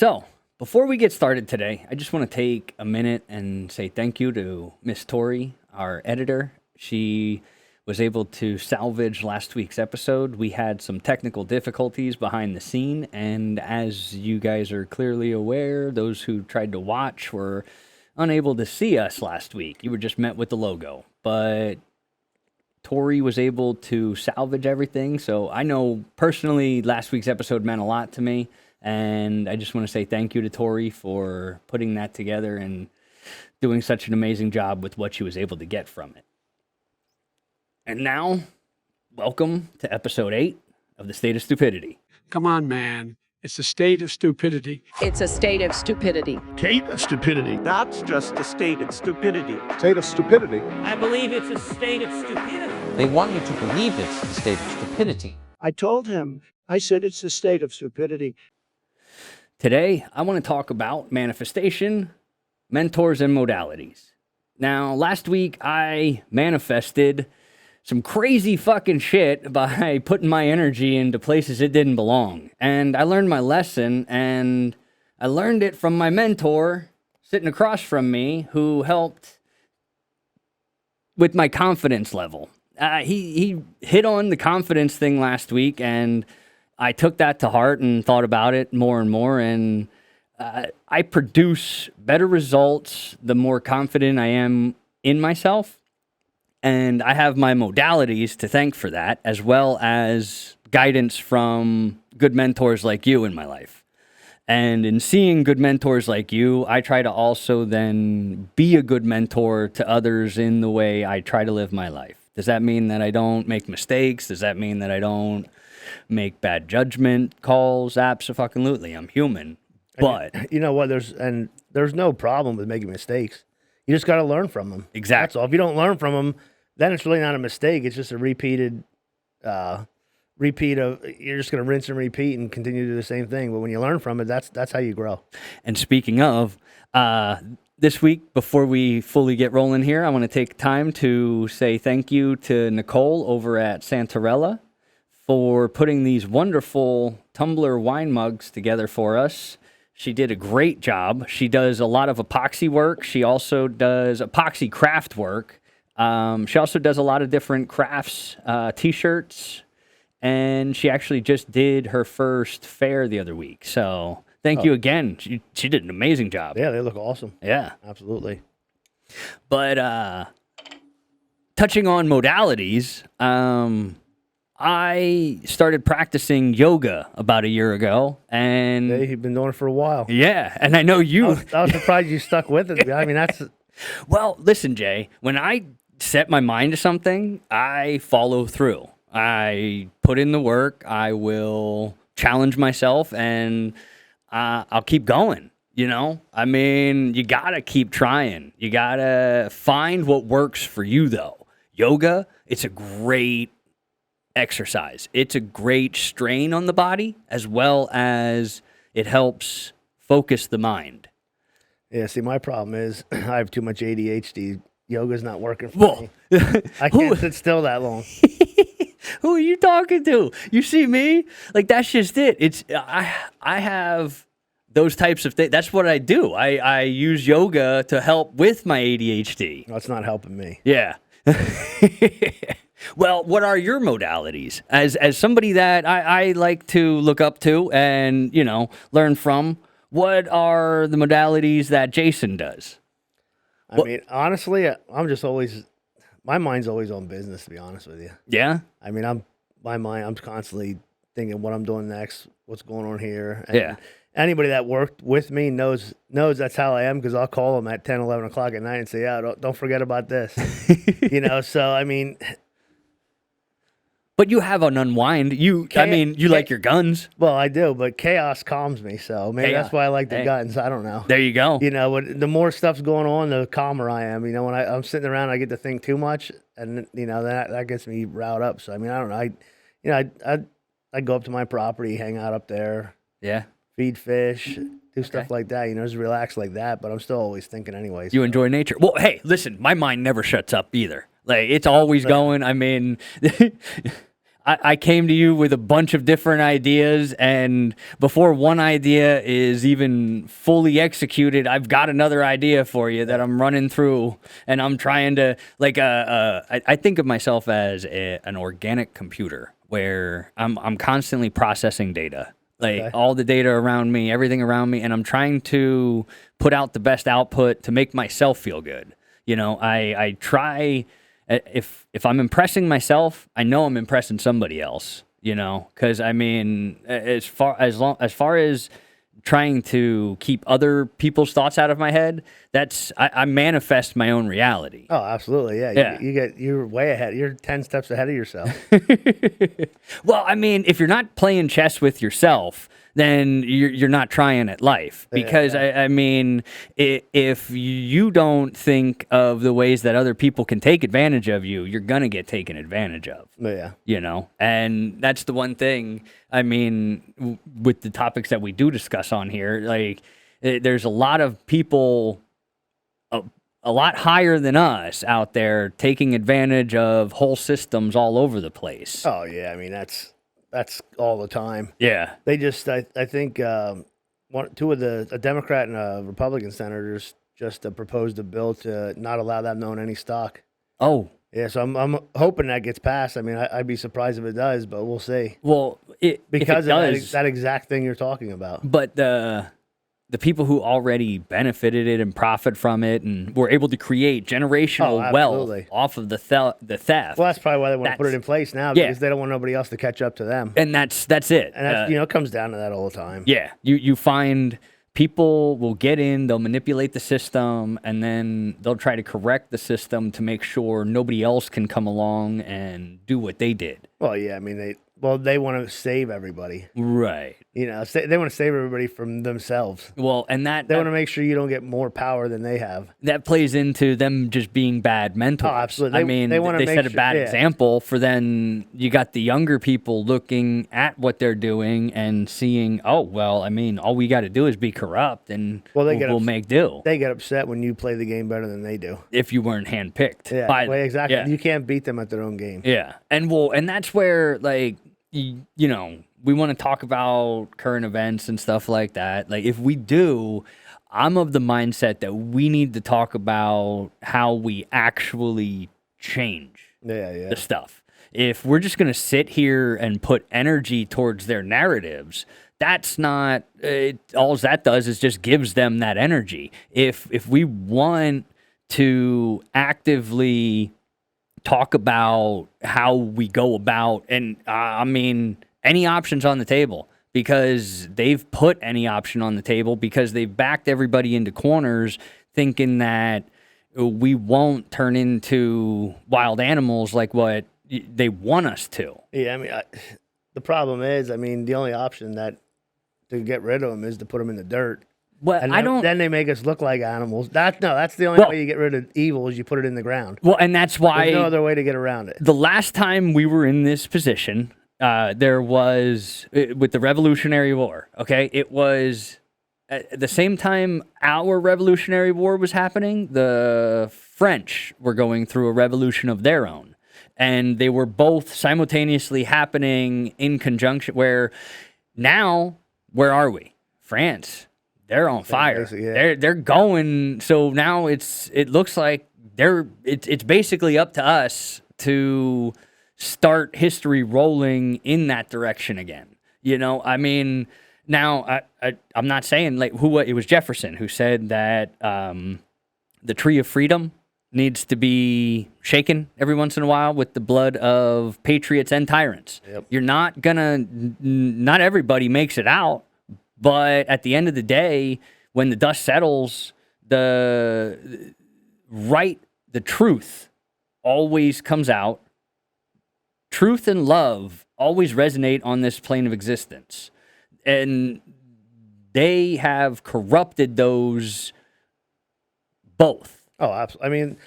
So, before we get started today, I just want to take a minute and say thank you to Miss Tori, our editor. She was able to salvage last week's episode. We had some technical difficulties behind the scene, and as you guys are clearly aware, those who tried to watch were unable to see us last week. You were just met with the logo, but Tori was able to salvage everything. So I know personally last week's episode meant a lot to me, and I just want to say thank you to Tori for putting that together and doing such an amazing job with what she was able to get from it. And now, welcome to episode 8 of The State of Stupidity. Come on, man. It's a state of stupidity. It's a state of stupidity. State of stupidity. That's just a state of stupidity. State of stupidity. I believe it's a state of stupidity. They want you to believe it's a state of stupidity. I told him, I said it's a state of stupidity. Today, I want to talk about manifestation, mentors, and modalities. Now, last week, I manifested some crazy fucking shit by putting my energy into places it didn't belong. And I learned my lesson, and I learned it from my mentor sitting across from me who helped with my confidence level. He hit on the confidence thing last week, and I took that to heart and thought about it more and more, and I produce better results the more confident I am in myself. And I have my modalities to thank for that, as well as guidance from good mentors like you in my life. And in seeing good mentors like you, I try to also then be a good mentor to others in the way I try to live my life. Does that mean that I don't make mistakes? Does that mean that I don't make bad judgment calls? Absolutely. I'm human. But you know what? There's no problem with making mistakes. You just got to learn from them. Exactly. That's all. If you don't learn from them, then it's really not a mistake. It's just a repeat of. You're just going to rinse and repeat and continue to do the same thing. But when you learn from it, that's how you grow. And speaking of, this week, before we fully get rolling here, I want to take time to say thank you to Nicole over at Santarella for putting these wonderful tumbler wine mugs together for us. She did a great job. She does a lot of epoxy work. She also does epoxy craft work. She also does a lot of different crafts, T-shirts, and she actually just did her first fair the other week. So thank you again. She did an amazing job. Yeah, they look awesome. Yeah. Absolutely. But touching on modalities, I started practicing yoga about a year ago, and Yeah, you've been doing it for a while. yeah, and I know you. I was surprised you stuck with it. I mean, that's Well, listen, Jay, when I set my mind to something, I follow through. I put in the work. I will challenge myself, and I'll keep going. You know, I mean, you gotta keep trying. You gotta find what works for you, though. Yoga, it's a great exercise. It's a great strain on the body, as well as it helps focus the mind. yeah. See, my problem is I have too much ADHD. Yoga's not working for Whoa. me. I can't sit still that long. Who are you talking to? You see me? Like, that's just it. It's I have those types of things. That's what I do. I use yoga to help with my ADHD. That's not helping me. Yeah. Well, what are your modalities? As somebody that I like to look up to and, you know, learn from, what are the modalities that Jason does? I mean, honestly, I'm just always, my mind's always on business, to be honest with you. Yeah? I mean, I'm constantly thinking what I'm doing next, what's going on here. And Yeah. anybody that worked with me knows that's how I am, because I'll call them at 10, 11 o'clock at night and say, yeah, don't forget about this. You know, so, I mean. But you have an unwind. You like your guns. Well, I do, but chaos calms me, so maybe that's why I like the guns. I don't know. There you go. You know, the more stuff's going on, the calmer I am. You know, when I'm sitting around, I get to think too much, and you know that gets me riled up. So I mean, I don't know. I go up to my property, hang out up there, Yeah. feed fish, do stuff like that. You know, just relax like that. But I'm still always thinking, anyways. You enjoy nature. Well, hey, listen, my mind never shuts up either. Like, it's always going. I mean, I came to you with a bunch of different ideas, and before one idea is even fully executed, I've got another idea for you that I'm running through, and I'm trying to I think of myself as an organic computer where I'm constantly processing data. All the data around me, everything around me, and I'm trying to put out the best output to make myself feel good. You know, I try. If I'm impressing myself, I know I'm impressing somebody else. You know, because I mean, as far as trying to keep other people's thoughts out of my head, I manifest my own reality. Oh, absolutely. Yeah. You're way ahead. You're 10 steps ahead of yourself. Well, I mean, if you're not playing chess with yourself, then you're not trying at life. Because I mean, if you don't think of the ways that other people can take advantage of you, you're gonna get taken advantage of. Yeah. You know, and that's the one thing. I mean, with the topics that we do discuss on here, like there's a lot of people a lot higher than us out there taking advantage of whole systems all over the place. Oh yeah. I mean, that's all the time. Yeah. They just, I think, two of a Democrat and a Republican senators just proposed a bill to not allow them to own any stock. Oh. Yeah, so I'm hoping that gets passed. I mean, I'd be surprised if it does, but we'll see. Well, Because of that exact thing you're talking about. But the people who already benefited it and profit from it and were able to create generational wealth off of the theft. Well, that's probably why they want to put it in place now, because they don't want nobody else to catch up to them. And that's it. And that's, it comes down to that all the time. Yeah, you find people will get in, they'll manipulate the system, and then they'll try to correct the system to make sure nobody else can come along and do what they did. Well, yeah, I mean, they want to save everybody. Right. They want to save everybody from themselves. Well, and they want to make sure you don't get more power than they have. That plays into them just being bad mentors. Oh, absolutely. They set a bad example for then you got the younger people looking at what they're doing and seeing, oh, well, I mean, all we got to do is be corrupt and we'll make do. They get upset when you play the game better than they do. If you weren't handpicked. Yeah, exactly. Yeah. You can't beat them at their own game. Yeah. And that's where, like, you know, we want to talk about current events and stuff like that. Like, if we do, I'm of the mindset that we need to talk about how we actually change the stuff. If we're just going to sit here and put energy towards their narratives, that's not all that does is just gives them that energy. If we want to actively talk about how we go about, and I mean, any options on the table, because they've put any option on the table because they've backed everybody into corners thinking that we won't turn into wild animals like what they want us to. Yeah, I mean, the problem is, I mean, the only option to get rid of them is to put them in the dirt. Well, and then they make us look like animals. That's the only way you get rid of evil is you put it in the ground. Well, and that's why there's no other way to get around it. The last time we were in this position, there was with the Revolutionary War. Okay, it was at the same time our Revolutionary War was happening. The French were going through a revolution of their own, and they were both simultaneously happening in conjunction. Where now, where are we? France. They're on fire. Yeah. They're going. So now it looks like it's basically up to us to start history rolling in that direction again. You know, I mean, now I'm not saying like it was Jefferson who said that the tree of freedom needs to be shaken every once in a while with the blood of patriots and tyrants. Yep. You're not everybody makes it out. But at the end of the day, when the dust settles, the truth always comes out. Truth and love always resonate on this plane of existence. And they have corrupted those both. Oh, absolutely. I mean,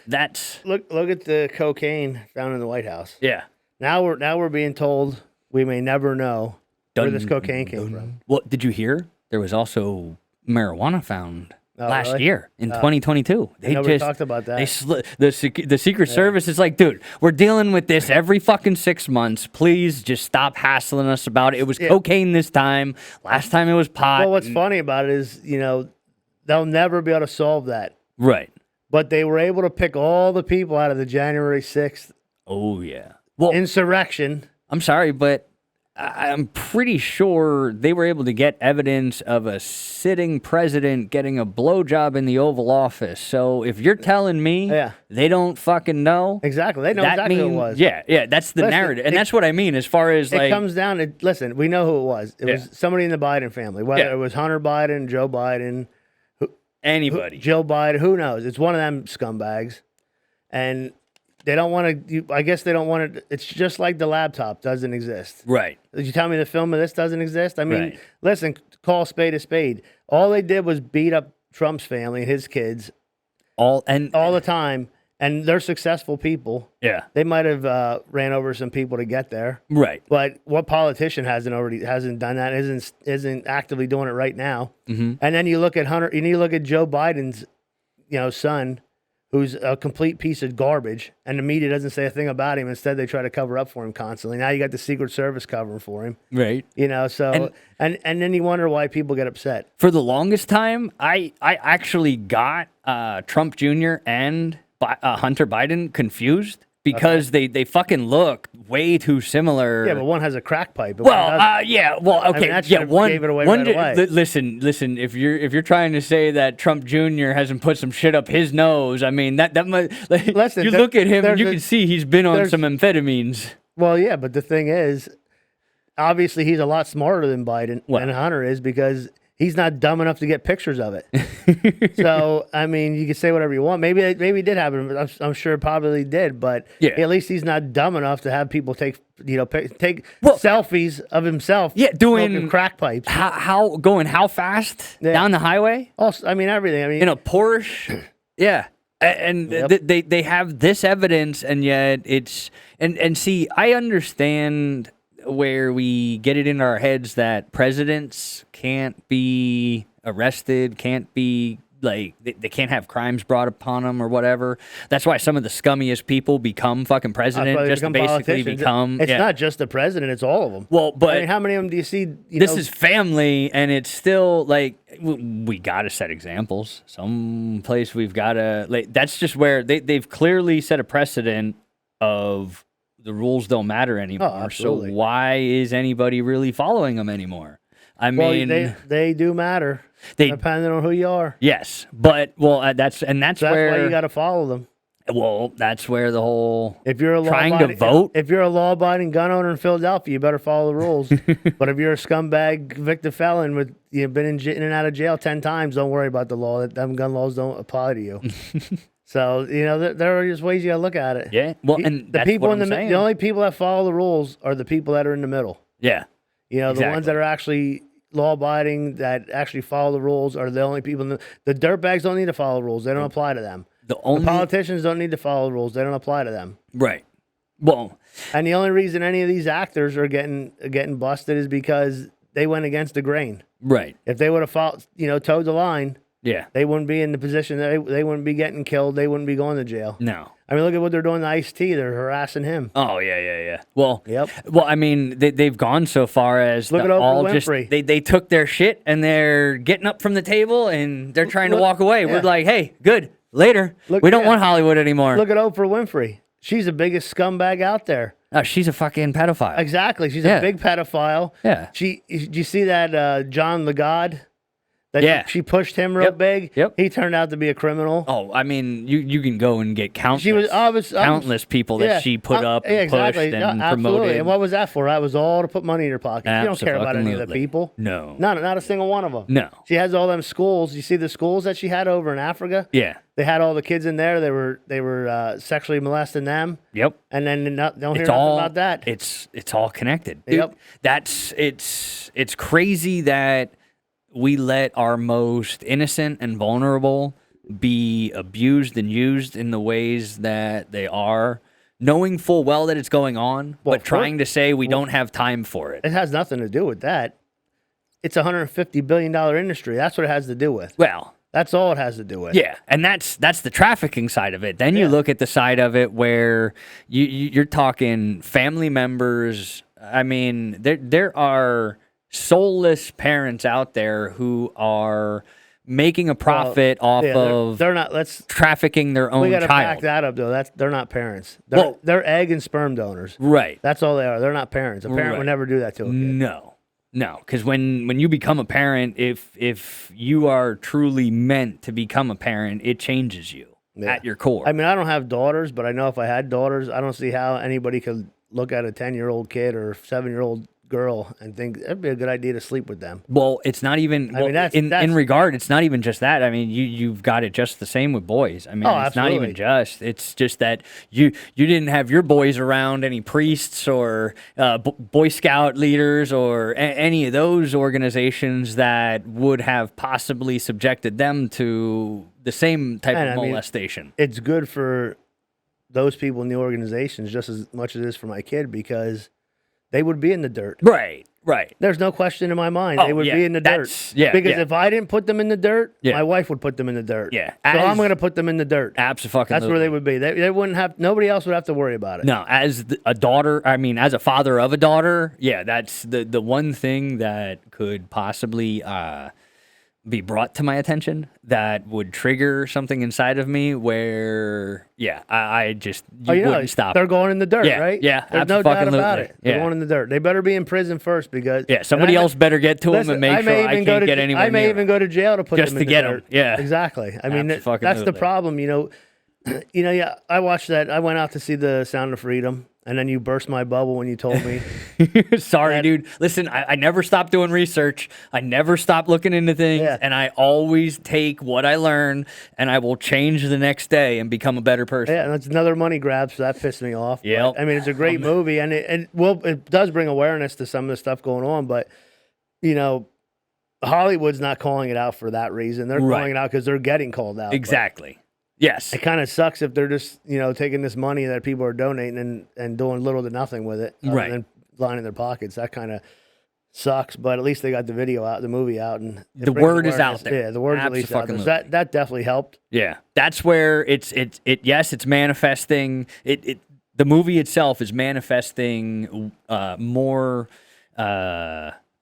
look at the cocaine found in the White House. Yeah. Now we're being told we may never know where this cocaine came from. Well, did you hear? There was also marijuana found last really? year in 2022. They nobody just talked about that. the Secret Service is like, dude, we're dealing with this every fucking 6 months. Please just stop hassling us about it. It was cocaine this time. Last time it was pot. Well, what's funny about it is, they'll never be able to solve that. Right. But they were able to pick all the people out of the January 6th Oh yeah. Well, insurrection. I'm sorry, but I'm pretty sure they were able to get evidence of a sitting president getting a blowjob in the Oval Office. So if you're telling me they don't fucking know, Exactly. They know that exactly who it mean- was. Yeah, that's the Listen, narrative. And that's what I mean as far as It comes down to, listen, we know who it was. It was somebody in the Biden family, whether it was Hunter Biden, Joe Biden, anybody. Joe Biden, who knows? It's one of them scumbags. And they don't want to, I guess they don't want it. It's just like the laptop doesn't exist. Right. Did you tell me the film of this doesn't exist? I mean, Right. listen, call a spade a spade. All they did was beat up Trump's family and his kids All the time. And they're successful people. Yeah. They might have ran over some people to get there. Right. But what politician hasn't done that? Isn't actively doing it right now? Mm-hmm. And then you look at Hunter. You look at Joe Biden's, son, who's a complete piece of garbage, and the media doesn't say a thing about him. Instead, they try to cover up for him constantly. Now you got the Secret Service covering for him. Right. So and then you wonder why people get upset. For the longest time, I actually got Trump Jr. and Hunter Biden confused because they fucking look way too similar. Yeah, but one has a crack pipe. Well, yeah. Well, okay. that yeah, should've one. gave it away one. right away. Listen. If you're trying to say that Trump Jr. hasn't put some shit up his nose, I mean that might. Like, Listen, you look at him and you there's can see he's been on some amphetamines. Well, yeah, but the thing is, obviously he's a lot smarter than Biden and Hunter is because he's not dumb enough to get pictures of it. So, I mean, you can say whatever you want. Maybe it did happen. I'm sure it probably did, but at least he's not dumb enough to have people take selfies of himself. Yeah, doing smoking crack pipes. How fast down the highway? Also, I mean, everything. I mean, in a Porsche. Yeah. And they have this evidence, and yet it's and see, I understand where we get it in our heads that presidents can't be arrested, can't be like they can't have crimes brought upon them or whatever. That's why some of the scummiest people become fucking president, just to basically become. It's not just the president; it's all of them. Well, but I mean, how many of them do you see? This is family, and it's still like we got to set examples. Some place we've got to. Like, that's just where they've clearly set a precedent of the rules don't matter anymore. So why is anybody really following them anymore? I mean, they do matter. Depending on who you are. Yes, but that's where why you got to follow them. Well, that's where the whole if you're trying to vote. If you're a law-abiding gun owner in Philadelphia, you better follow the rules. But if you're a scumbag convicted felon with you've been in and out of jail 10 times, don't worry about the law. Them gun laws don't apply to you. So there are just ways you got to look at it. Yeah. Well, and the that's people what I'm saying. the only people that follow the rules are the people that are in the middle. Yeah. The ones that are actually law-abiding, that actually follow the rules, are the only people. The dirtbags don't need to follow the rules; they don't apply to them. The politicians don't need to follow the rules; they don't apply to them. Right. Well, and the only reason any of these actors are getting busted is because they went against the grain. Right. If they would have followed, towed the line, they wouldn't be in the position. They wouldn't be getting killed. They wouldn't be going to jail. No. I mean, look at what they're doing to Ice-T. They're harassing him. Oh, yeah. Well, yep. Well, I mean, they've gone so far as look at Oprah Winfrey. They took their shit and they're getting up from the table and they're trying to walk away. Yeah. We're like, hey, good, later. We don't want Hollywood anymore. Look at Oprah Winfrey. She's the biggest scumbag out there. Oh, she's a fucking pedophile. Exactly. She's a big pedophile. Yeah. Did you see that John Legod? She pushed him real big. Yep. He turned out to be a criminal. Oh, I mean, you can go and get countless people that she put up and pushed and promoted. And what was that for? That was all to put money in her pocket. She don't care about any of the people. No. Not a single one of them. No. She has all them schools. You see the schools that she had over in Africa? Yeah. They had all the kids in there. They were sexually molesting them. Yep. And then don't hear nothing about that. It's all connected. Dude, yep. It's crazy that we let our most innocent and vulnerable be abused and used in the ways that they are, knowing full well that it's going on, but trying to say we don't have time for it. It has nothing to do with that. It's a $150 billion industry. That's what it has to do with. Well, That's all it has to do with. Yeah, and that's the trafficking side of it. Then you Yeah. look at the side of it where you're talking family members. I mean, there are soulless parents out there who are making a profit off Yeah, of they're not. Let's. trafficking their own We got to back child. that up, though. They're not parents. Well- They're egg and sperm donors. Right. That's all they are. They're not parents. A parent Right. would never do that to a kid. No, because when you become a parent, if you are truly meant to become a parent, it changes you at your core. I mean, I don't have daughters, but I know if I had daughters, I don't see how anybody could look at a 10-year-old kid or 7-year-old girl and think that'd be a good idea to sleep with them. Well, it's not even. I mean, Well, that's- in regard, it's not even just that. I mean, you've got it just the same with boys. I mean, Oh, it's not even absolutely. just. It's just that you didn't have your boys around any priests or Boy Scout leaders or any of those organizations that would have possibly subjected them to the same type And of I mean, molestation. It's good for those people in the organizations just as much as it is for my kid because they would be in the dirt. Right. There's no question in my mind. Oh, They would yeah, be in the dirt. Because yeah. if I didn't put them in the dirt, Yeah. my wife would put them in the dirt. Yeah. So I'm As- going to put them in the dirt. Absolutely. That's where they would be. They wouldn't have. Nobody else would have to worry about it. No, as a daughter, I mean, as a father of a daughter, yeah, that's the one thing that could possibly be brought to my attention that would trigger something inside of me where, yeah, I just wouldn't stop. They're going in the dirt, Yeah, right? yeah, There's no doubt about abso-fucking-lutely. it. They're Yeah. going in the dirt. They better be in prison first because Yeah, somebody else better get to them and make sure I can't get anywhere I may near even them. go to jail to put Just them to in the get 'em, dirt. yeah. Exactly. I mean, that's the Abso-fucking-lutely. problem. Yeah. I watched that. I went out to see the Sound of Freedom, and then you burst my bubble when you told me. Sorry, dude. Listen, I never stop doing research. I never stop looking into things, Yeah. and I always take what I learn, and I will change the next day and become a better person. Yeah, and that's another money grab, so that pissed me off. But, Yep. I mean, it's a great movie, and it does bring awareness to some of the stuff going on, but Hollywood's not calling it out for that reason. They're Right. calling it out because they're getting called out. But Exactly. Yes. it kind of sucks if they're just taking this money that people are donating and doing little to nothing with it, other Right. than lining their pockets. That kind of sucks. But at least they got the movie out, and it The brings word is out awareness. there. Yeah, the word's at least out there. So Abso-fucking-lutely. that definitely helped. Yeah. That's where yes, it's manifesting. The movie itself is manifesting more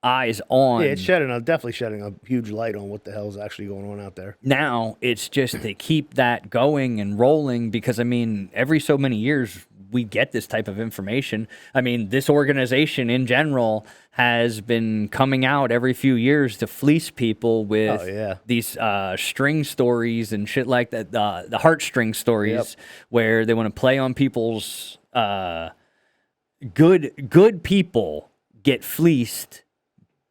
eyes on. Yeah, it's definitely shedding a huge light on what the hell is actually going on out there. Now it's just to keep that going and rolling because, I mean, every so many years we get this type of information. I mean, this organization in general has been coming out every few years to fleece people with Oh, yeah. these string stories and shit like that, the heartstring stories where they want to play on people's good people get fleeced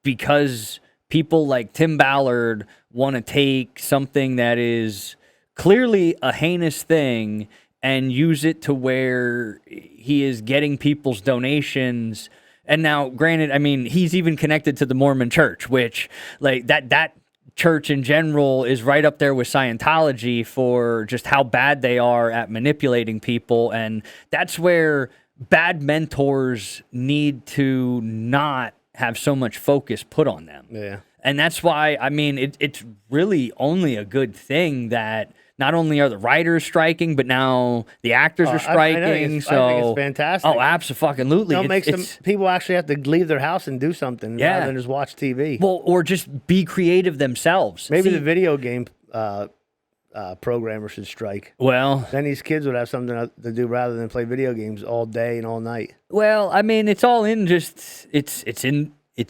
because people like Tim Ballard want to take something that is clearly a heinous thing and use it to where he is getting people's donations. And now, granted, I mean, he's even connected to the Mormon church, which like that church in general is right up there with Scientology for just how bad they are at manipulating people. And that's where bad mentors need to not have so much focus put on them. Yeah. And that's why, I mean, it's really only a good thing that not only are the writers striking, but now the actors are striking. I think so it's fantastic. Oh, absolutely. It makes some people actually have to leave their house and do something rather than just watch TV. Well, or just be creative themselves. Maybe See, the video game programmer should strike. Well, Then these kids would have something to do rather than play video games all day and all night. I mean, it's all in just it's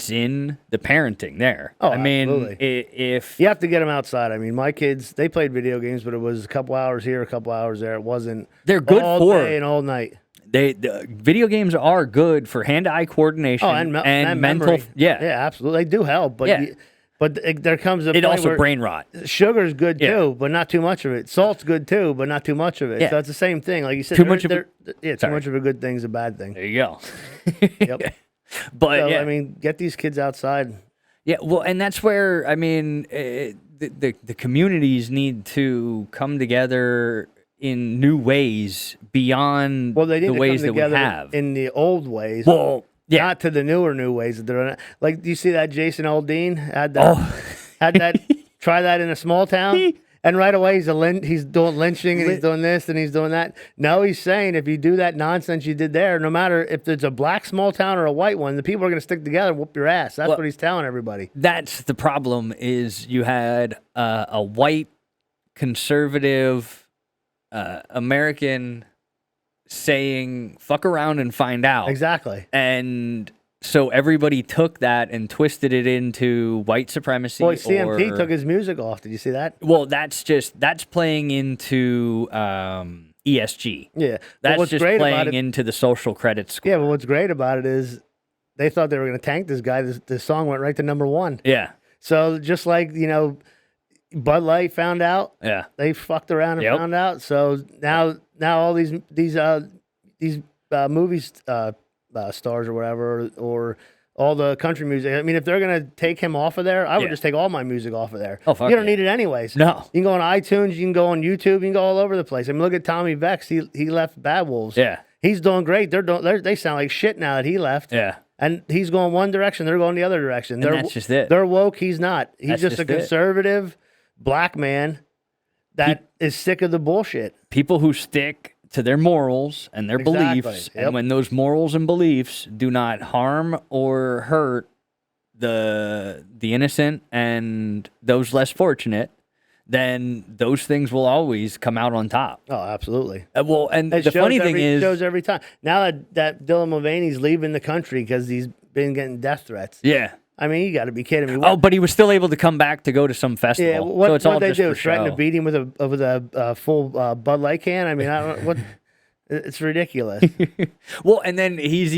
in the parenting there. Oh, I mean, absolutely. if You have to get them outside. I mean, my kids, they played video games, but it was a couple hours here, a couple hours there. It wasn't They're good all for day and all night. the video games are good for hand-eye coordination Oh, and mental. memory. Yeah, absolutely. They do help, but Yeah. there comes a it point also where brain rot. sugar's good Yeah. too, but not too much of it. Salt's good too, but not too much of it. Yeah. So it's the same thing. Like you said, Too much of too Sorry. much of a good thing's a bad thing. There you go. Yep. But So, yeah, I mean, get these kids outside. yeah. Well, and that's where I mean, the communities need to come together in new ways beyond Well, they need the to ways come that we together have. in the old ways. Well, yeah. Not to the new ways that they're not. Like, do you see that Jason Aldean had that? Had that Try that in a small town, and right away he's doing lynching and he's doing this and he's doing that. No, he's saying if you do that nonsense you did there, no matter if it's a black small town or a white one, the people are going to stick together and whoop your ass. That's what he's telling everybody. That's the problem. Is you had a white conservative American saying "fuck around and find out." Exactly. And so everybody took that and twisted it into white supremacy. Boy, CMP took his music off. Did you see that? Well, that's playing into ESG. Yeah. That's what's just great about playing it, into the social credit score. Yeah, but what's great about it is they thought they were going to tank this guy. This song went right to number 1. Yeah. So just like, Bud Light found out. Yeah. They fucked around and found out. So now all these movies stars or whatever, or all the country music. I mean, if they're gonna take him off of there, I would just take all my music off of there. Oh, fuck you don't yeah. need it anyways. No. You can go on iTunes, you can go on YouTube, you can go all over the place. I mean, look at Tommy Vex. He left Bad Wolves. Yeah. He's doing great. They sound like shit now that he left. Yeah. And he's going one direction, they're going the other direction. And that's just it. They're woke, he's not. He's That's just a just it. conservative black man that is sick of the bullshit. People who stick to their morals and their beliefs, Yep. and when those morals and beliefs do not harm or hurt the innocent and those less fortunate, then those things will always come out on top. Oh, absolutely. Well, and It the funny thing it is, shows every time. Now that Dylan Mulvaney's leaving the country because he's been getting death threats. yeah. I mean, you got to be kidding me. Oh, but he was still able to come back to go to some festival. Yeah, what so it's all they just do? for Threaten show. to beat him with a full Bud Light can? I mean, I don't what. It's ridiculous. Well, and then he's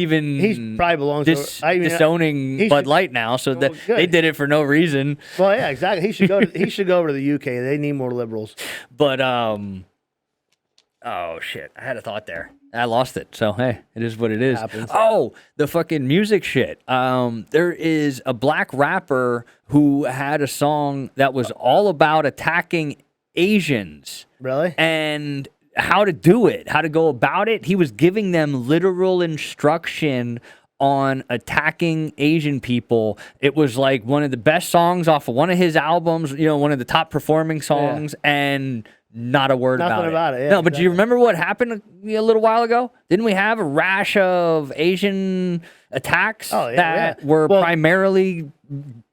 probably belongs to disowning Bud Light now, so that good. they did it for no reason. Well, yeah, exactly. He should go. He should go over to the UK. They need more liberals. But oh shit, I had a thought there. I lost it. So hey, it is what it is. Happens. Oh, the fucking music shit. There is a black rapper who had a song that was all about attacking Asians. Really? And how to do it, how to go about it. He was giving them literal instruction on attacking Asian people. It was like one of the best songs off of one of his albums, one of the top performing songs, and not a word Nothing about it. Yeah, no, but do you exactly. remember what happened a little while ago? Didn't we have a rash of Asian attacks that were primarily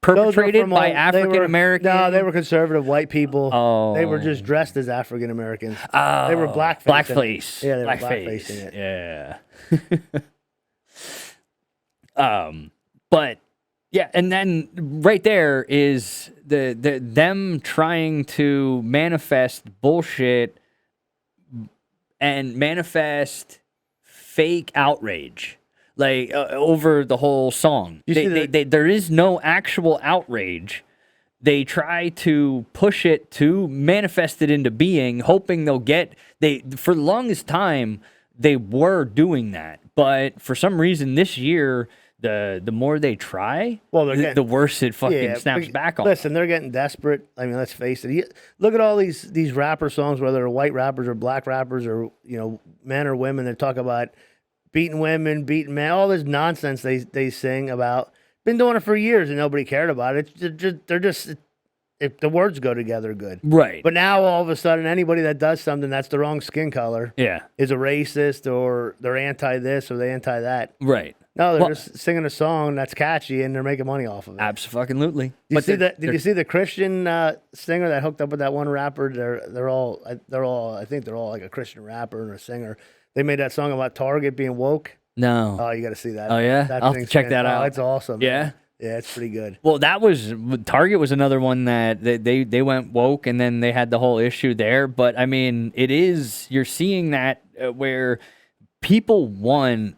perpetrated by African Americans? No, they were conservative white people. Oh. They were just dressed as African Americans. Oh, They were blackface. blackface. Yeah, they were blackface. blackfacing it. Yeah. But yeah, and then right there is the them trying to manifest bullshit and manifest fake outrage, like over the whole song. There is no actual outrage. They try to push it to manifest it into being, hoping they'll get. For the longest time they were doing that, but for some reason this year, the more they try, the worse it fucking snaps back on. Listen, they're getting desperate. I mean, let's face it. Look at all these rapper songs, whether they're white rappers or black rappers or men or women. They talk about beating women, beating men, all this nonsense they sing about. Been doing it for years and nobody cared about it. They're just if the words go together, good. Right. But now all of a sudden, anybody that does something that's the wrong skin color, is a racist or they're anti this or they anti that. Right. No, they're just singing a song that's catchy and they're making money off of it. Absolutely. Did you see the Christian singer that hooked up with that one rapper? They're all I think they're all like a Christian rapper and a singer. They made that song about Target being woke. No. Oh, you got to see that. Oh yeah, I'll have to check that out. It's awesome. Yeah. Man. Yeah, it's pretty good. Well, Target was another one that they went woke and then they had the whole issue there. But I mean, you're seeing that where people want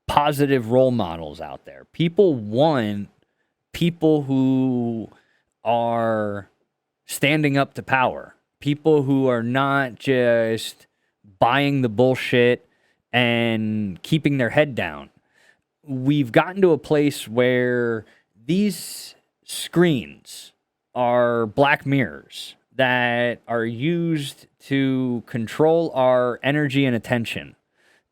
positive role models out there. People want people who are standing up to power. People who are not just buying the bullshit and keeping their head down. We've gotten to a place where these screens are black mirrors that are used to control our energy and attention,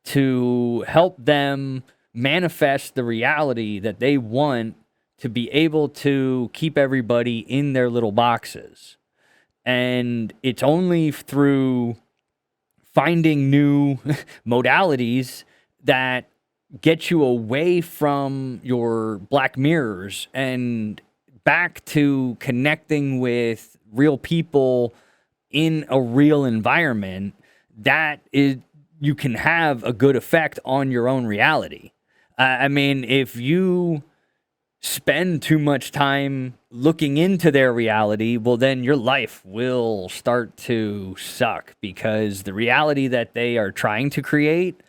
to help them manifest the reality that they want to be able to keep everybody in their little boxes. And it's only through finding new modalities that get you away from your black mirrors and back to connecting with real people in a real environment, that is, you can have a good effect on your own reality. I mean, if you spend too much time looking into their reality, well, then your life will start to suck, because the reality that they are trying to create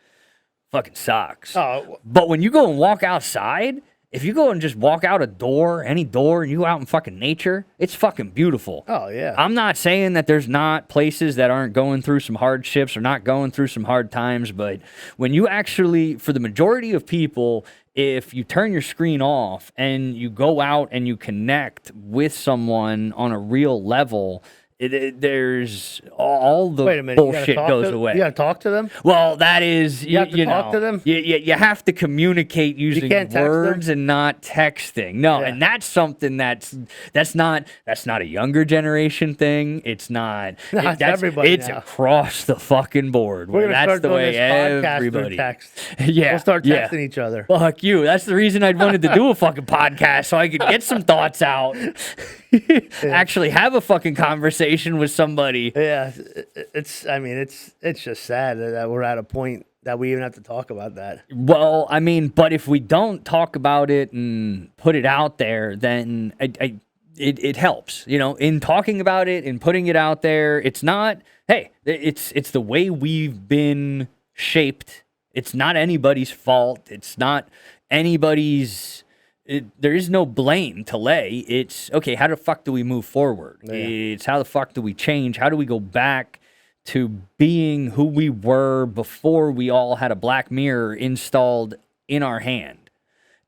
fucking sucks. Oh, But when you go and walk outside, if you go and just walk out a door, any door, and you go out in fucking nature, it's fucking beautiful. oh yeah. I'm not saying that there's not places that aren't going through some hardships or not going through some hard times, but when you actually, for the majority of people, if you turn your screen off and you go out and you connect with someone on a real level, there's all the Wait a minute. bullshit goes away. You gotta talk to them. Well, that is, You have to talk to them? You have to communicate using can't text words and not texting. No, Yeah. and that's something that's not a younger generation thing. It's not. No, it's everybody It's now. across the fucking board. We're Where gonna that's start the doing way this podcast everybody. through text. Yeah, We'll start yeah. texting each other. Fuck you. That's the reason I wanted to do a fucking podcast, so I could get some thoughts out. Actually have a fucking conversation with somebody. Yeah, I mean, it's just sad that we're at a point that we even have to talk about that. Well, I mean, but if we don't talk about it and put it out there, then it helps. You know, in talking about it and putting it out there, it's not, hey, it's the way we've been shaped. It's not anybody's fault. It's not anybody's. There is no blame to lay. It's, okay, how the fuck do we move forward? Yeah. It's how the fuck do we change? How do we go back to being who we were before we all had a black mirror installed in our hand?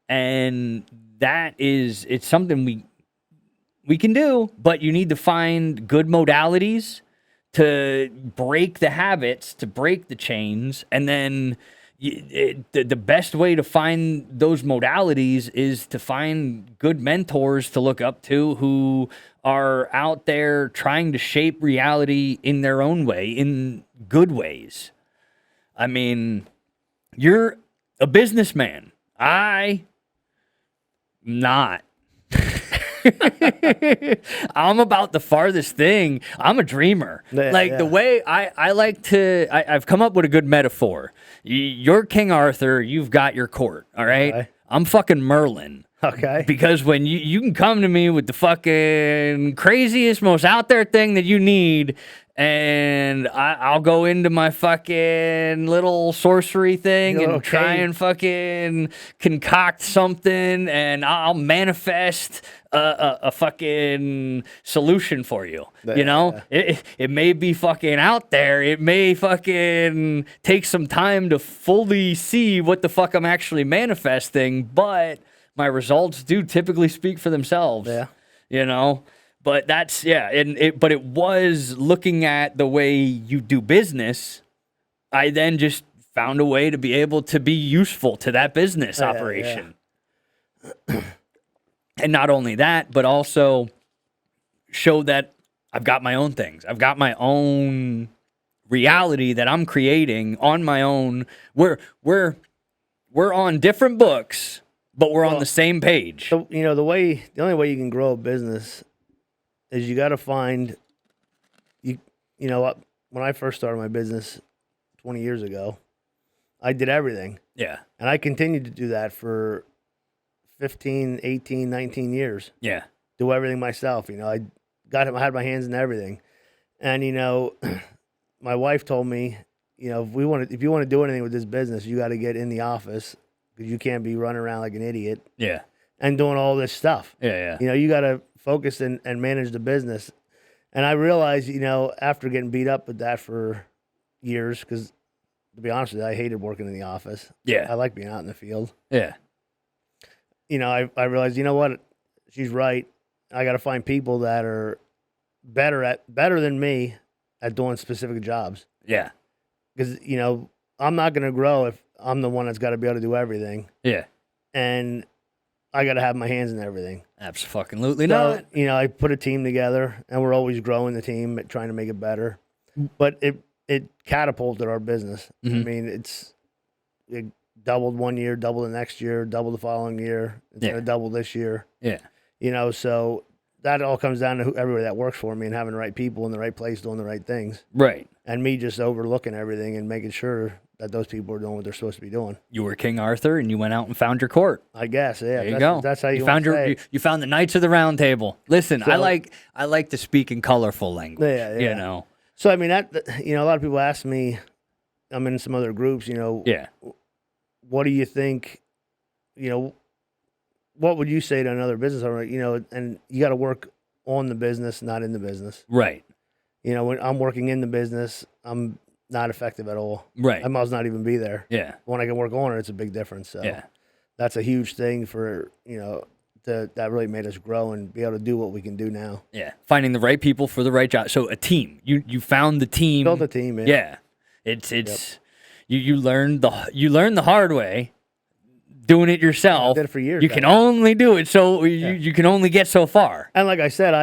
And that is, it's something we can do, but you need to find good modalities to break the habits, to break the chains, and then the best way to find those modalities is to find good mentors to look up to who are out there trying to shape reality in their own way, in good ways. I mean, you're a businessman. I'm not. I'm about the farthest thing. I'm a dreamer. Yeah, The way I like to, I've come up with a good metaphor. You're King Arthur, you've got your court, all right? Okay. I'm fucking Merlin. Okay. Because when you can come to me with the fucking craziest, most out there thing that you need, and I'll go into my fucking little sorcery thing Your and little try cave. and fucking concoct something, and I'll manifest a fucking solution for you. You know, it may be fucking out there. It may fucking take some time to fully see what the fuck I'm actually manifesting, but my results do typically speak for themselves. Yeah. You know, but that's, yeah. But it was looking at the way you do business. I then just found a way to be able to be useful to that business operation. And not only that, but also show that I've got my own things. I've got my own reality that I'm creating on my own. We're on different books, but we're on the same page. So, you know, the only way you can grow a business is you got to find, you know, when I first started my business 20 years ago, I did everything. Yeah. And I continued to do that for 15, 18, 19 years. Yeah. Do everything myself. You know, I had my hands in everything. And, you know, my wife told me, you know, if you want to do anything with this business, you got to get in the office, because you can't be running around like an idiot Yeah. and doing all this stuff. Yeah. You know, you got to focus and manage the business. And I realized, you know, after getting beat up with that for years, because to be honest with you, I hated working in the office. Yeah. I like being out in the field. Yeah. You know, I realized, you know what? She's right. I got to find people that are better than me at doing specific jobs. Yeah. Because, you know, I'm not going to grow if I'm the one that's got to be able to do everything. Yeah. And I got to have my hands in everything. Absolutely So, not. you know, I put a team together, and we're always growing the team, trying to make it better. But it catapulted our business. I mean, it doubled one year, doubled the next year, doubled the following year. It's Yeah. going to double this year. Yeah. You know, so that all comes down to everybody that works for me and having the right people in the right place doing the right things. Right. And me just overlooking everything and making sure that those people are doing what they're supposed to be doing. You were King Arthur, and you went out and found your court. I guess, yeah. There you go. That's how you found wanna say it. you found the Knights of the Round Table. Listen, So- I like to speak in colorful language. Yeah, yeah. You know. So I mean, you know, a lot of people ask me. I'm in some other groups. You know, Yeah. what do you think? You know, what would you say to another business owner? You know, and you got to work on the business, not in the business. Right. You know, when I'm working in the business, I'm not effective at all. Right. I might not even be there. Yeah. When I can work on it, it's a big difference. So Yeah. that's a huge thing for, you know, that really made us grow and be able to do what we can do now. Yeah. Finding the right people for the right job. So a team. You found the team. Built a team, man. Yeah. It's you learned the hard way doing it yourself. I did it for years. You can only do it so you can only get so far. And like I said,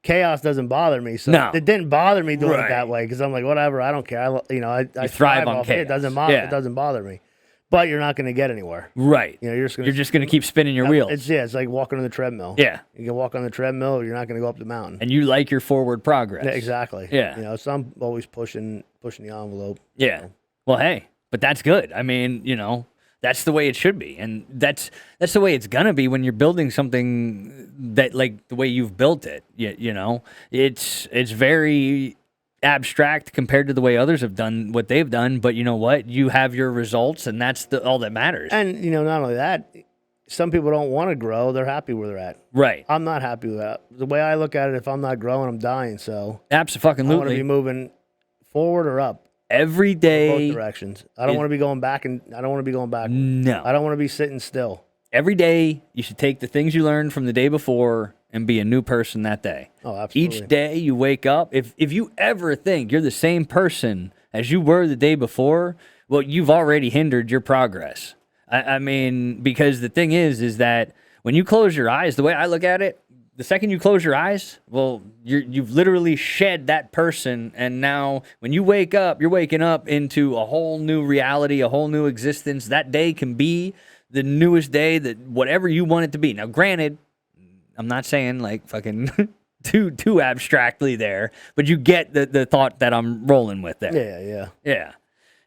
chaos doesn't bother me. So No. it didn't bother me doing Right. it that way because I'm like, whatever, I don't care. I thrive on off it. It chaos. doesn't bother. Yeah. It doesn't bother me. But you're not going to get anywhere. Right. You know, you're just gonna keep spinning your wheels. It's like walking on the treadmill. Yeah. You can walk on the treadmill, you're not going to go up the mountain. And you like your forward progress. Yeah, exactly. Yeah. You know, so I'm always pushing the envelope. Yeah. Well, hey, but that's good. I mean, you know, that's the way it should be, and that's the way it's gonna be when you're building something that like the way you've built it. You know, it's very abstract compared to the way others have done what they've done. But you know what? You have your results, and that's all that matters. And you know, not only that, some people don't want to grow; they're happy where they're at. Right. I'm not happy with that. The way I look at it, if I'm not growing, I'm dying. So I want to Absolutely. be moving forward or up. Every Both day. directions. I don't want to be going back, and I don't want to be going back. No. I don't want to be sitting still. Every day, you should take the things you learned from the day before and be a new person that day. Oh, absolutely. Each day you wake up, if you ever think you're the same person as you were the day before, well, you've already hindered your progress. I mean, because the thing is that when you close your eyes, the way I look at it, the second you close your eyes, well, you've literally shed that person, and now when you wake up, you're waking up into a whole new reality, a whole new existence. That day can be the newest day, that whatever you want it to be. Now, granted, I'm not saying like fucking too abstractly there, but you get the thought that I'm rolling with there. Yeah.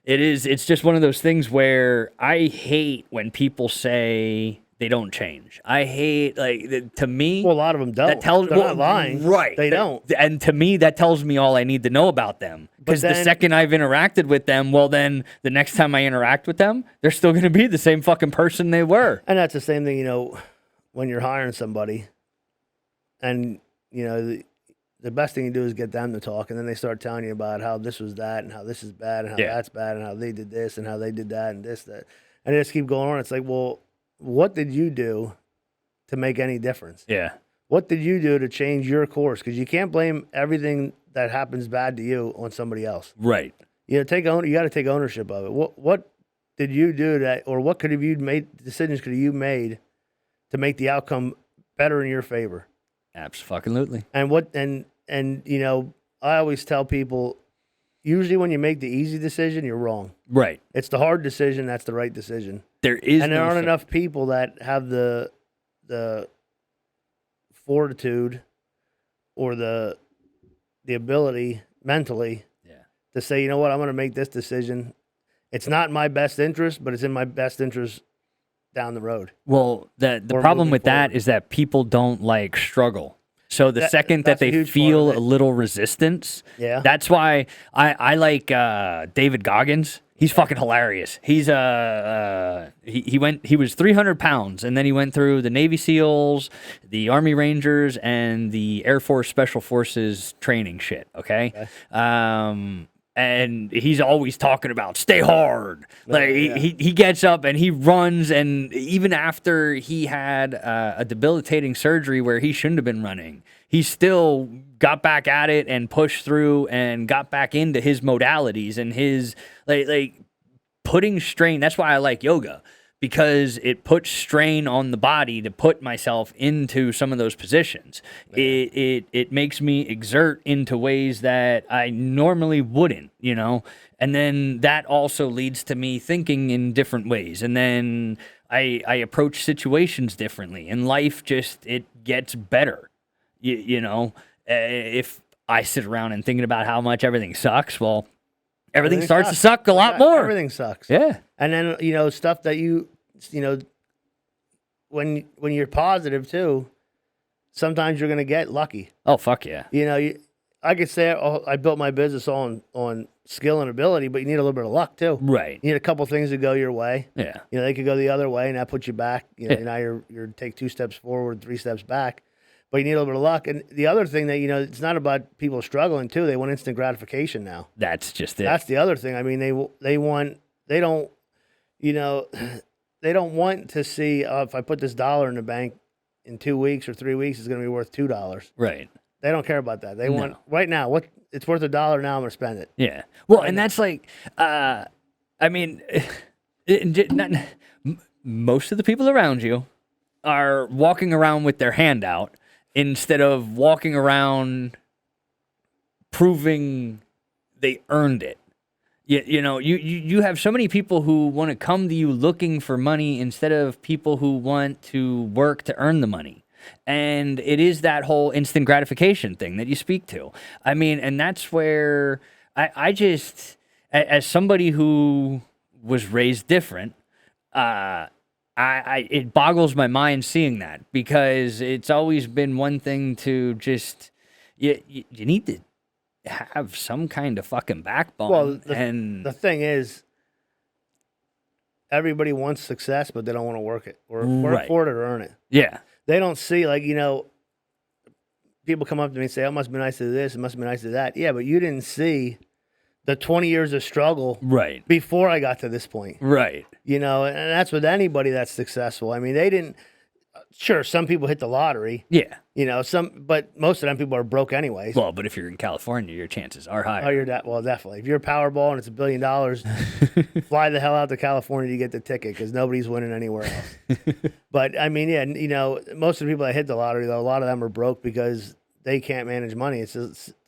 It's just one of those things where I hate when people say they don't change. I hate, like, to me, Well, a lot of them don't. they're not lying. Right. They don't. And to me, that tells me all I need to know about them. Because the then- second I've interacted with them, well, then the next time I interact with them, they're still going to be the same fucking person they were. And that's the same thing, you know, when you're hiring somebody, and you know the best thing you do is get them to talk, and then they start telling you about how this was that, and how this is bad, and how Yeah. that's bad, and how they did this, and how they did that, and this that, and they just keep going on. It's like, well, what did you do to make any difference? Yeah. What did you do to change your course? Because you can't blame everything that happens bad to you on somebody else. Right. You know, you got to take ownership of it. What did you do that, or what could have you made decisions could have you made to make the outcome better in your favor? Absolutely. And you know, I always tell people, usually when you make the easy decision, you're wrong. Right. It's the hard decision that's the right decision. There is And there no aren't such- enough people that have the fortitude or the ability mentally to say, you know what, I'm going to make this decision. It's not in my best interest, but it's in my best interest down the road. Well, the Or problem moving with that forward. is that people don't like struggle. So the second that that's a they huge part feel of it. a little resistance, Yeah. that's why I like David Goggins. He's fucking hilarious. He's he was 300 pounds, and then he went through the Navy SEALs, the Army Rangers, and the Air Force Special Forces training shit. Okay. And he's always talking about stay hard. Like he gets up and he runs, and even after he had a debilitating surgery where he shouldn't have been running, he still got back at it and pushed through and got back into his modalities and his like putting strain. That's why I like yoga. because it puts strain on the body to put myself into some of those positions. It makes me exert into ways that I normally wouldn't, you know? And then that also leads to me thinking in different ways. And then I approach situations differently, and life just, it gets better. You know, if I sit around and thinking about how much everything sucks, well, everything starts to suck a lot more. Everything sucks. Yeah. And then, you know, stuff that you know, when you're positive too, sometimes you're going to get lucky. Oh, fuck yeah. You know, I could say, oh, I built my business on skill and ability, but you need a little bit of luck too. Right. You need a couple things to go your way. Yeah. You know, they could go the other way, and that puts you back. You know, Yeah. now you're take 2 steps forward, 3 steps back. But you need a little bit of luck. And the other thing that, you know, it's not about people struggling too. They want instant gratification now. That's just it. That's the other thing. I mean, they don't, you know, they don't want to see, if I put this dollar in the bank in 2 weeks or 3 weeks, it's going to be worth $2. Right. They don't care about that. They want right now. What it's worth $1 now. I'm going to spend it. Yeah. Well, and that's like, I mean, most of the people around you are walking around with their hand out instead of walking around proving they earned it. You know, you have so many people who want to come to you looking for money instead of people who want to work to earn the money. And it is that whole instant gratification thing that you speak to. I mean, and that's where I just, as somebody who was raised different, it boggles my mind seeing that, because it's always been one thing to just, you need to have some kind of fucking backbone. Well, and the thing is, everybody wants success, but they don't want to work it or work for it or earn it. yeah, They don't see, like, you know, people come up to me and say, oh, it must be nice to do this, it must be nice to that. Yeah, but you didn't see the 20 years of struggle right, before I got to this point. right, You know, and that's with anybody that's successful. I mean, they didn't, sure, some people hit the lottery, yeah. you know, but most of them people are broke anyways. Well, but if you're in California, your chances are higher. Oh, you're that. Well, definitely. If you're Powerball and it's $1 billion, fly the hell out to California to get the ticket, because nobody's winning anywhere else. But I mean, yeah, you know, most of the people that hit the lottery, though, a lot of them are broke because they can't manage money. It's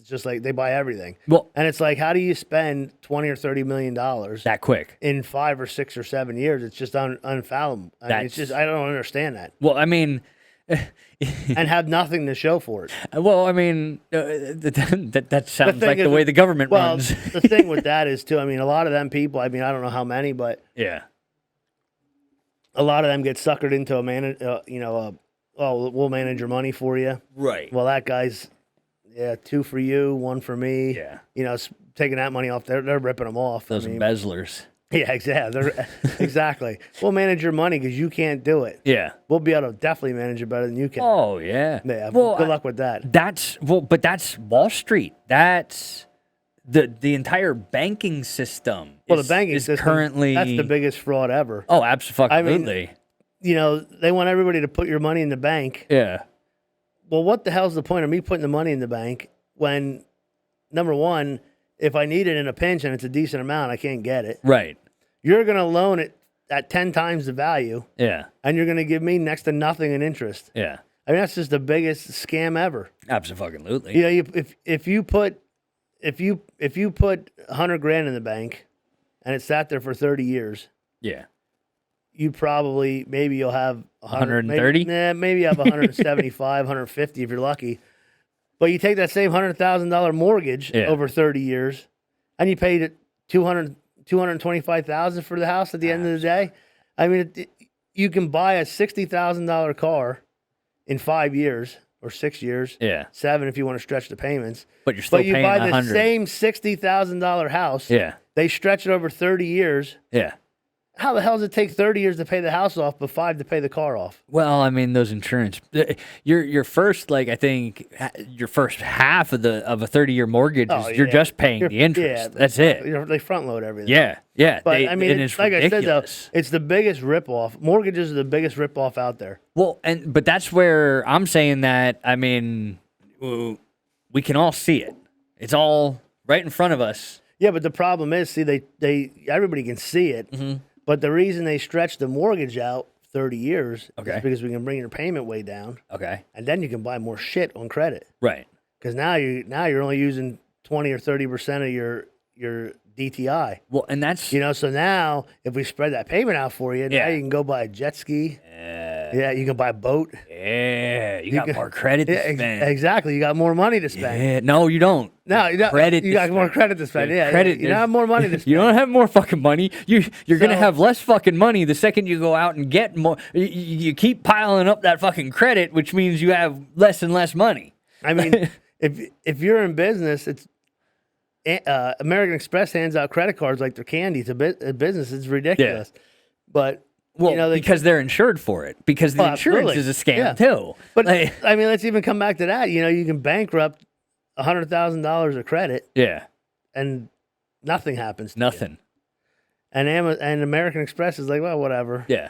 just like they buy everything. Well, And it's like, how do you spend $20 or $30 million that quick. in 5 or 6 or 7 years? It's just unfathomable. I mean, it's just, I don't understand that. Well, I mean, And have nothing to show for it. well, I mean, that sounds thing like the is- way the government Well, runs. the thing with that is, too, I mean, a lot of them people, I mean, I don't know how many, but Yeah, a lot of them get suckered into we'll manage your money for you. right. Well, that guy's, 2 for you, 1 for me. Yeah. You know, taking that money off, they're ripping them off. Those I mean, embezzlers. yeah, exactly. Exactly. We'll manage your money because you can't do it. Yeah. We'll be able to definitely manage it better than you can. Oh yeah. Yeah, Well, good luck with that. But that's Wall Street. That's the entire banking system. Well, is, the banking is system, currently that's the biggest fraud ever. Oh, absolutely. You know, they want everybody to put your money in the bank. Yeah. Well, what the hell's the point of me putting the money in the bank when, number one, if I need it in a pinch and it's a decent amount, I can't get it. Right. You're going to loan it at 10 times the value, Yeah. and you're going to give me next to nothing in interest. Yeah. I mean, that's just the biggest scam ever. Absolutely. You know, if you put $100,000 in the bank, and it sat there for 30 years, Yeah. you probably maybe you'll have 130? Maybe you have 175, 150 if you're lucky. But you take that same $100,000 mortgage over 30 years, and you paid it $225,000 for the house at the end of the day. I mean, you can buy a $60,000 car in 5 years or 6 years. Yeah. 7 if you want to stretch the payments. But you're still But you paying buy the 100. same $60,000 house. Yeah. They stretch it over 30 years. Yeah. How the hell does it take 30 years to pay the house off, but 5 to pay the car off? Well, I mean, those insurance, your first, like, I think your first half of a 30-year mortgage is you're just paying the interest. That's it. They front load everything. Yeah. Yeah. But I mean, and it's like ridiculous. I said, though, it's the biggest ripoff. Mortgages are the biggest ripoff out there. Well, but that's where I'm saying that, I mean, we can all see it. It's all right in front of us. Yeah, but the problem is, see, they everybody can see it, But the reason they stretch the mortgage out 30 years Okay. is because we can bring your payment way down, Okay. and then you can buy more shit on credit. Right. Because now you're only using 20 or 30% of your DTI. Well, and that's So now if we spread that payment out for you, Yeah. now you can go buy a jet ski. Yeah, you can buy a boat. yeah, you got more credit to spend. Exactly. You got more money to spend. Yeah, no, you don't. No, you don't. Credit. You to got more spend. credit to spend. Yeah, credit. You don't have more money to spend. You don't have more fucking money. You're gonna So- have less fucking money the second you go out and get more. You keep piling up that fucking credit, which means you have less and less money. I mean, if you're in business, it's American Express hands out credit cards like they're candy. It's a business. It's ridiculous. But Well, because they're insured for it. Because the Oh, insurance absolutely. is a scam Yeah. too. But Like, I mean, let's even come back to that. You can bankrupt $100,000 of credit yeah, and nothing happens. To you. nothing. And American Express is like, well, whatever. Yeah,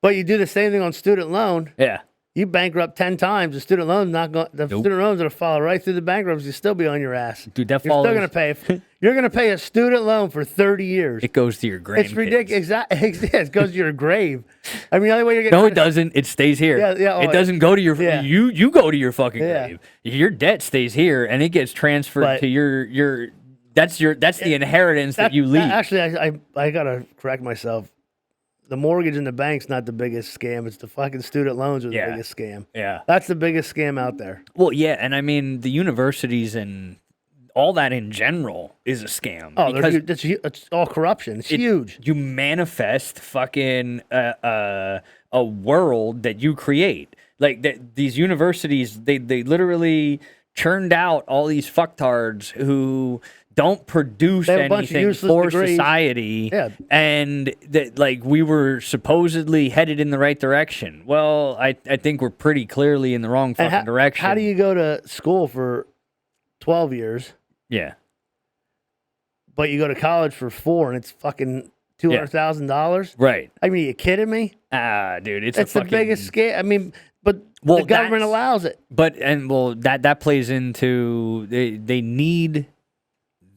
But you do the same thing on student loan. yeah. You bankrupt 10 times, the student loan's not going. The Nope. student loan's gonna follow right through the bankruptcy. You still be on your ass. Dude, that You're follows. still gonna pay. You're gonna pay a student loan for 30 years. It goes to your grandkids. It's ridiculous. Exactly. It goes to your grave. I mean, the only way you're getting No, rid it doesn't. It stays here. Yeah, oh, it doesn't go to your. yeah. You go to your fucking Yeah. grave. Your debt stays here, and it gets transferred But- to your. That's the inheritance that you leave. Actually, I gotta correct myself. The mortgage and the bank's not the biggest scam. It's the fucking student loans are the Yeah. biggest scam. Yeah. That's the biggest scam out there. Well, yeah, and I mean the universities and all that in general is a scam. Oh, because it's all corruption. It's huge. You manifest fucking a world that you create. Like these universities, they literally churned out all these fucktards who don't produce They have a bunch of anything useless for degrees. society. Yeah. And that like we were supposedly headed in the right direction. Well, I think we're pretty clearly in the wrong fucking And direction. How do you go to school for 12 years, Yeah. but you go to college for 4 and it's fucking $200,000? Right. I mean, are you kidding me? Ah, dude, it's It's a the fucking, biggest scam. I mean, but Well, the government that's- allows it. But that plays into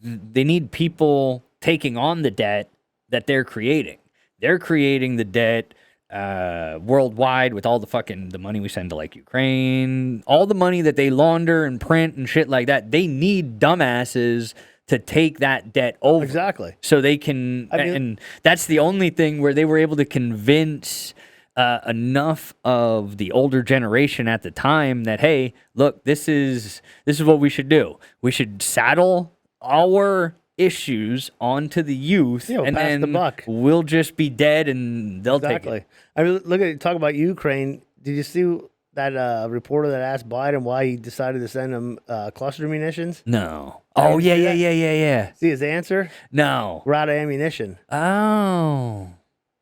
they need people taking on the debt that they're creating. They're creating the debt worldwide with all the money we send to like Ukraine, all the money that they launder and print and shit like that. They need dumbasses to take that debt over. Exactly. So they can, I mean- and that's the only thing where they were able to convince enough of the older generation at the time that, hey, look, this is what we should do. We should saddle our issues onto the youth, Yeah, we'll and pass then the buck. we'll just be dead, and they'll take Exactly. it. I mean, talk about Ukraine. Did you see that reporter that asked Biden why he decided to send him cluster munitions? No. Oh you yeah, see yeah, that? yeah, yeah, yeah. See his answer? No. We're out of ammunition. Oh.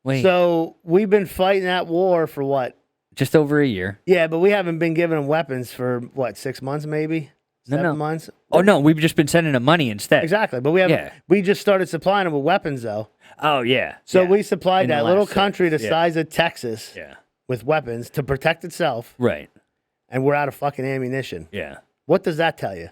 Wait. So we've been fighting that war for what? Just over a year. Yeah, but we haven't been giving them weapons for what, 6 months maybe? No, 7 no. months? Oh no, we've just been sending them money instead. Exactly, but we haven't. Yeah. We just started supplying them with weapons though. Oh yeah. So yeah. we supplied In the that little last country the six, yeah. size of Texas Yeah. with weapons to protect itself, Right. and we're out of fucking ammunition. Yeah. What does that tell you?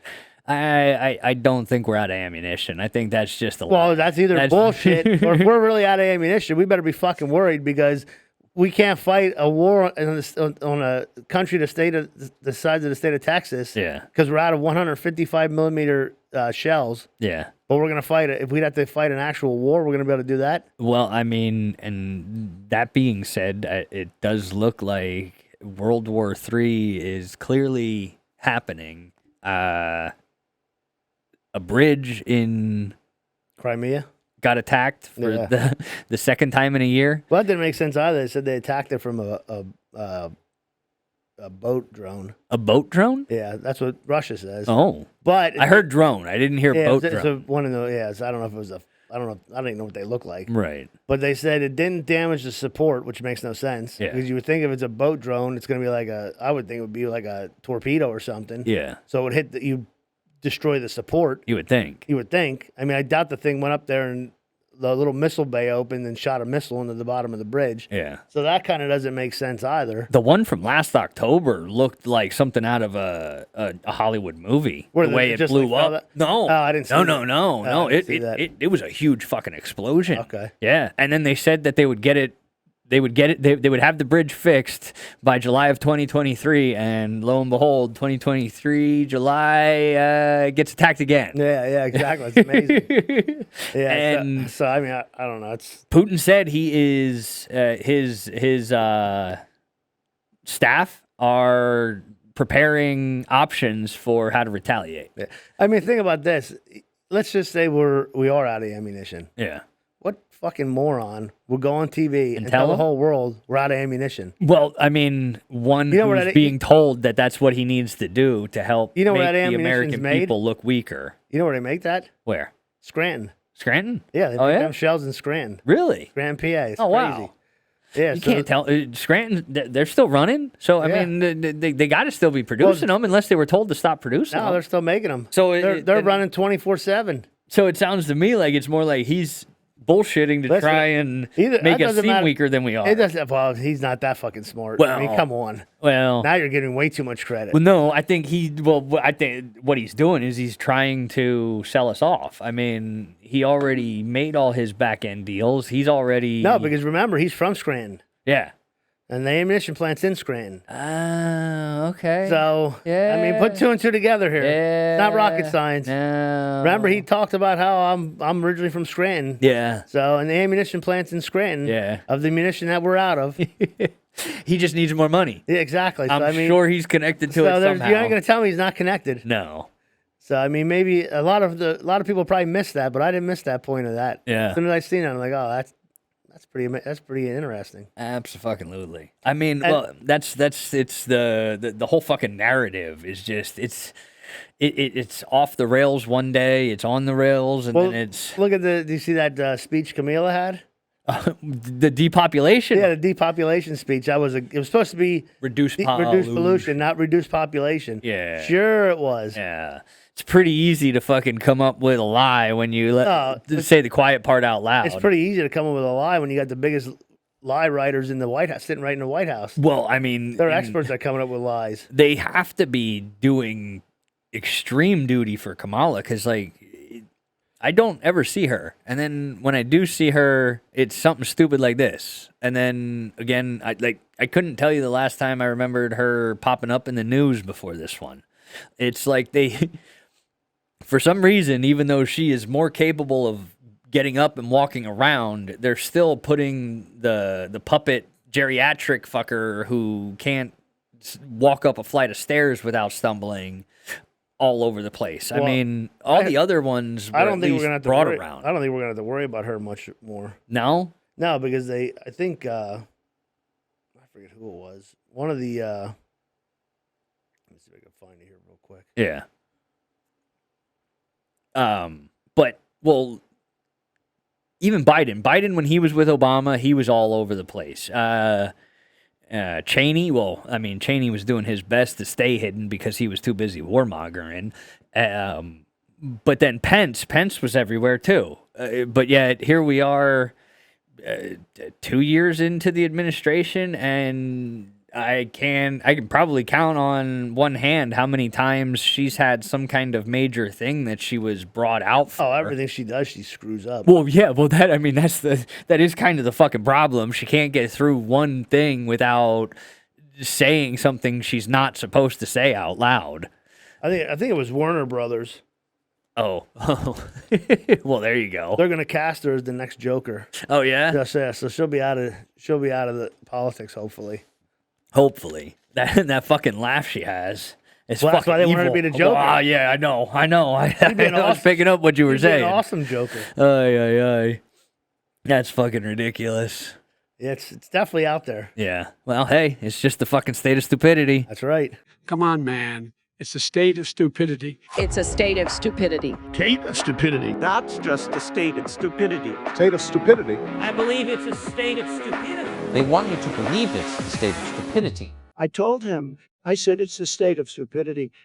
I don't think we're out of ammunition. I think that's just a Well, lie. that's either That's- bullshit or if we're really out of ammunition, we better be fucking worried because we can't fight a war on a country the size of the state of Texas. Yeah. Because we're out of 155 millimeter shells. Yeah. But we're gonna fight it. If we'd have to fight an actual war, we're gonna be able to do that. Well, I mean, and that being said, it does look like World War III is clearly happening. A bridge in Crimea. got attacked for Yeah. the second time in a year. Well, that didn't make sense either. They said they attacked it from a boat drone. A boat drone? Yeah, that's what Russia says. Oh, But I heard drone. I didn't hear yeah, boat it's drone. one of the I don't know if it was I don't even know what they look like. Right. But they said it didn't damage the support, which makes no sense. Yeah. Because you would think if it's a boat drone, it's going to be like I would think it would be like a torpedo or something. Yeah. So it would you destroy the support. You would think. You would think. I mean, I doubt the thing went up there and little missile bay opened and shot a missile into the bottom of the bridge. Yeah. So that kind of doesn't make sense either. The one from last October looked like something out of a Hollywood movie. Where the way they it just, blew like, fell up. that- No. Oh, I didn't see No, that. no, no, Oh, no. I didn't see that. It was a huge fucking explosion. Okay. Yeah. And then they said that they would get it. They would have the bridge fixed by July of 2023, and lo and behold, 2023 July gets attacked again. Yeah, exactly. It's amazing. Yeah, And so I mean, I don't know. It's Putin said he is his staff are preparing options for how to retaliate. I mean, think about this. Let's just say we are out of ammunition. Yeah. What fucking moron will go on TV and tell tell the him? whole world we're out of ammunition? Well, I mean, one You know where who's that- being told that that's what he needs to do to help You know where make that the ammunition's American made? people look weaker. You know where they make that? Where? Scranton. Scranton? Yeah, they Oh, make yeah? them shells in Scranton. Scranton? Scranton, PA. It's Oh, crazy. wow. Yeah, You so can't tell. Scranton, they're still running. So, I Yeah. mean, they got to still be producing them unless they were told to stop producing No, them. they're still making them. So they're running 24/7. So it sounds to me like it's more like he's bullshitting to Listen, try and that make us doesn't seem matter. weaker than we are. It doesn't. Well, he's not that fucking smart. I mean, Well, come on. Well, Now you're giving way too much credit. well, no, I think I think what he's doing is he's trying to sell us off. I mean, he already made all his back end deals. He's already No, because remember, he's from Scranton, yeah. and the ammunition plant's in Scranton. Okay. So, I mean, put two and two together here. yeah, It's not rocket science. No. Remember, he talked about how I'm originally from Scranton. Yeah. So, and the ammunition plant's in Scranton. Yeah. Of the munition that we're out of. He just needs more money. Yeah, exactly. So, I'm I mean, sure he's connected to so it there's, somehow. you ain't gonna tell me he's not connected. No. So I mean, maybe a lot of people probably missed that, but I didn't miss that point of that. Yeah. As soon as I seen it, I'm like, oh, that's pretty interesting. Absolutely. I mean, well, it's the whole fucking narrative is just it's off the rails one day, it's on the rails, and then it's Look at do you see that speech Camila had? the depopulation. Yeah, the depopulation speech. It was supposed to be Reduce reduce pollution, not reduce population. Yeah. Sure it was. Yeah. It's pretty easy to fucking come up with a lie when you say the quiet part out loud. It's pretty easy to come up with a lie when you got the biggest lie writers in the White House sitting right in the White House. Well, I mean, They're experts at coming up with lies. They have to be doing extreme duty for Kamala because, like, I don't ever see her. And then when I do see her, it's something stupid like this. And then again, I couldn't tell you the last time I remembered her popping up in the news before this one. It's like they, for some reason, even though she is more capable of getting up and walking around, they're still putting the puppet geriatric fucker who can't walk up a flight of stairs without stumbling all over the place. Well, I mean, all the other ones were I don't think we're at gonna least have to brought worry. around. I don't think we're gonna have to worry about her much more. No? No, because I think I forget who it was. One of the let me see if I can find it here real quick. Yeah. But well, even Biden, when he was with Obama, he was all over the place. Cheney, well, I mean, Cheney was doing his best to stay hidden because he was too busy warmongering. But then Pence was everywhere too. But yet here we are 2 years into the administration, and I can probably count on one hand how many times she's had some kind of major thing that she was brought out for. Oh, everything she does, she screws up. Well, yeah, well that is kind of the fucking problem. She can't get through one thing without saying something she's not supposed to say out loud. I think it was Warner Brothers. Oh. Well, there you go. They're gonna cast her as the next Joker. Oh yeah? Just yeah, so she'll be out of the politics, hopefully. Hopefully. That fucking laugh she has. It's Well, that's fucking why they want her to evil. be the Joker. Oh, yeah, I know. I be an was awesome- picking up what you were She'd be an saying. awesome Joker. Ay. That's fucking ridiculous. Yeah, it's definitely out there. Yeah. Well, hey, it's just the fucking state of stupidity. That's right. Come on, man. It's a state of stupidity. It's a state of stupidity. State of stupidity. That's just a state of stupidity. State of stupidity. I believe it's a state of stupidity. They want you to believe it's the state of stupidity. I told him. I said it's a state of stupidity.